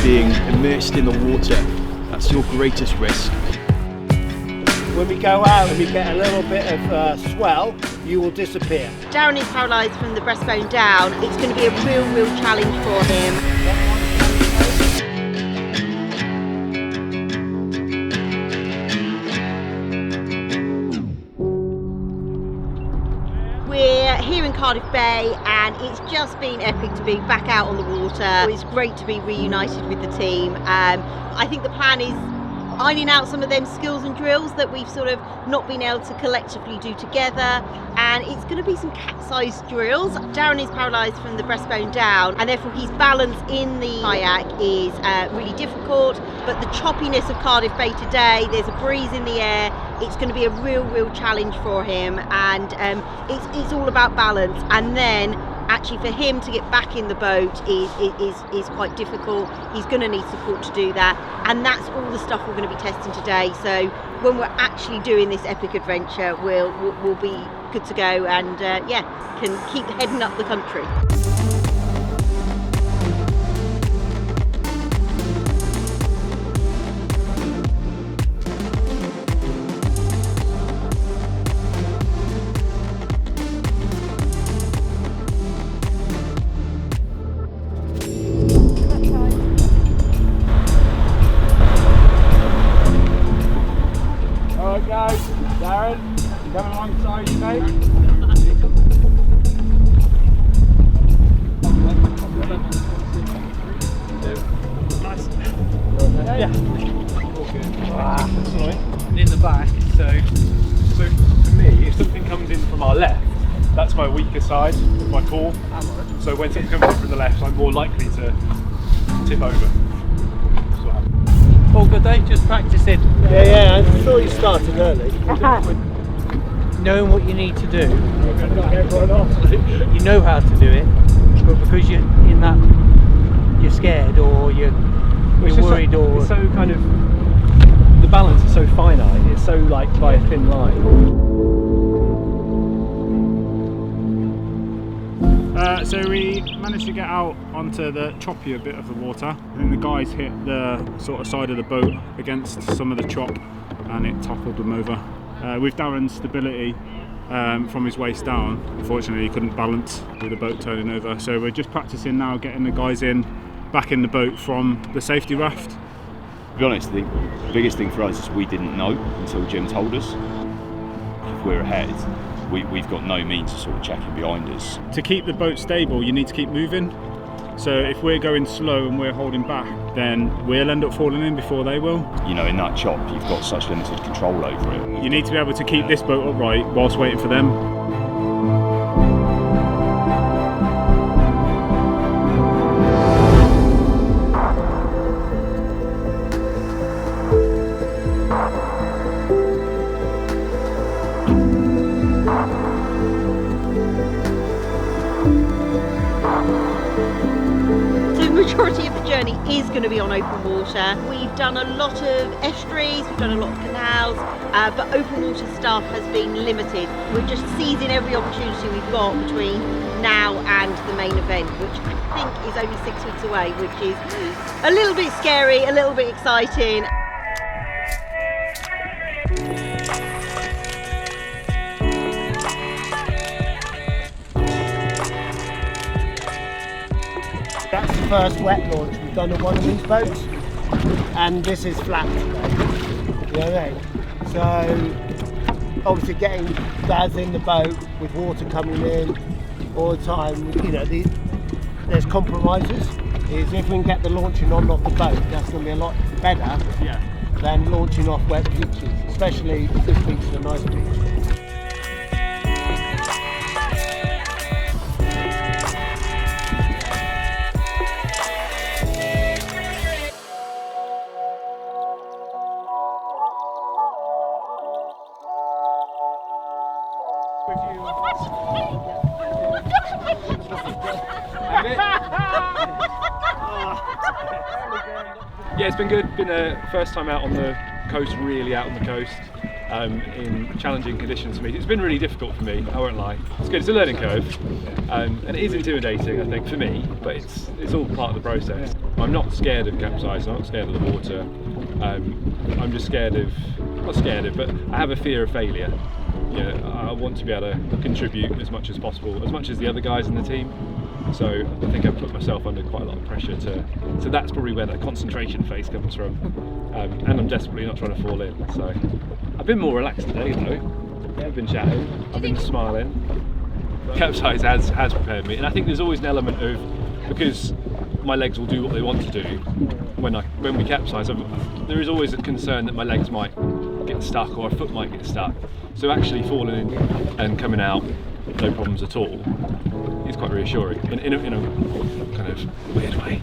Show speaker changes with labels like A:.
A: being immersed in the water. That's your greatest risk.
B: When we go out and we get a little bit of swell, you will disappear.
C: Darren is paralysed from the breastbone down. It's going to be a real challenge for him. We're here in Cardiff Bay and it's just been epic to be back out on the water. It's great to be reunited with the team. I think the plan is ironing out some of them skills and drills that we've sort of not been able to collectively do together, and it's going to be some cat-sized drills. Darren is paralysed from the breastbone down and therefore his balance in the kayak is really difficult, but the choppiness of Cardiff Bay today, there's a breeze in the air, it's going to be a real challenge for him, and it's all about balance. And then actually for him to get back in the boat is quite difficult. He's going to need support to do that, and that's all the stuff we're going to be testing today. So when we're actually doing this epic adventure, we'll be good to go, and can keep heading up the country.
D: Guys, Darren, coming alongside you, mate.
E: Nice.
D: Yeah.
E: All good. And in the back, so for me, if something comes in from our left, that's my weaker side of my core. So when something comes in from the left, I'm more likely to tip over.
F: All good day, just practicing.
B: Yeah, I thought you started early.
F: Knowing what you need to do. You know how to do it, but because you're in that, you're scared or you're worried or...
E: It's so kind of, the balance is so finite, it's so like by a thin line.
D: So we managed to get out onto the choppier bit of the water, and the guys hit the sort of side of the boat against some of the chop and it toppled them over. With Darren's stability from his waist down, unfortunately he couldn't balance with the boat turning over, so we're just practicing now getting the guys back in the boat from the safety raft.
G: To be honest, the biggest thing for us is we didn't know until Jim told us. If we're ahead, we've got no means of sort of checking behind us.
D: To keep the boat stable, you need to keep moving. So if we're going slow and we're holding back, then we'll end up falling in before they will.
G: You know, in that chop, you've got such limited control over it.
D: You need to be able to keep this boat upright whilst waiting for them.
C: The majority of the journey is going to be on open water. We've done a lot of estuaries, we've done a lot of canals, but open water stuff has been limited. We're just seizing every opportunity we've got between now and the main event, which I think is only 6 weeks away, which is a little bit scary, a little bit exciting.
B: That's the first wet launch we've done on one of these boats, and this is flat today. You know what I mean? So obviously getting dads in the boat with water coming in all the time, you know, there's compromises. Is if we can get the launching on off the boat, that's going to be a lot better than launching off wet beaches, especially if this beach is a nice beach.
E: Yeah, it's been good. Been a first time out on the coast, really out on the coast. in challenging conditions for me. It's been really difficult for me, I won't lie. It's good, it's a learning curve, and it is intimidating, I think, for me, but it's all part of the process. I'm not scared of capsizing, I'm not scared of the water. I'm just scared of, not scared of, but I have a fear of failure. You know, I want to be able to contribute as much as possible, as much as the other guys in the team. So I think I've put myself under quite a lot of pressure so that's probably where that concentration phase comes from. And I'm desperately not trying to fall in. So I've been more relaxed today though. I've been chatting, I've been smiling. Capsize has prepared me, and I think there's always an element of, because my legs will do what they want to do when we capsize, there is always a concern that my legs might get stuck or a foot might get stuck. So actually falling in and coming out no problems at all is quite reassuring in a kind of weird way.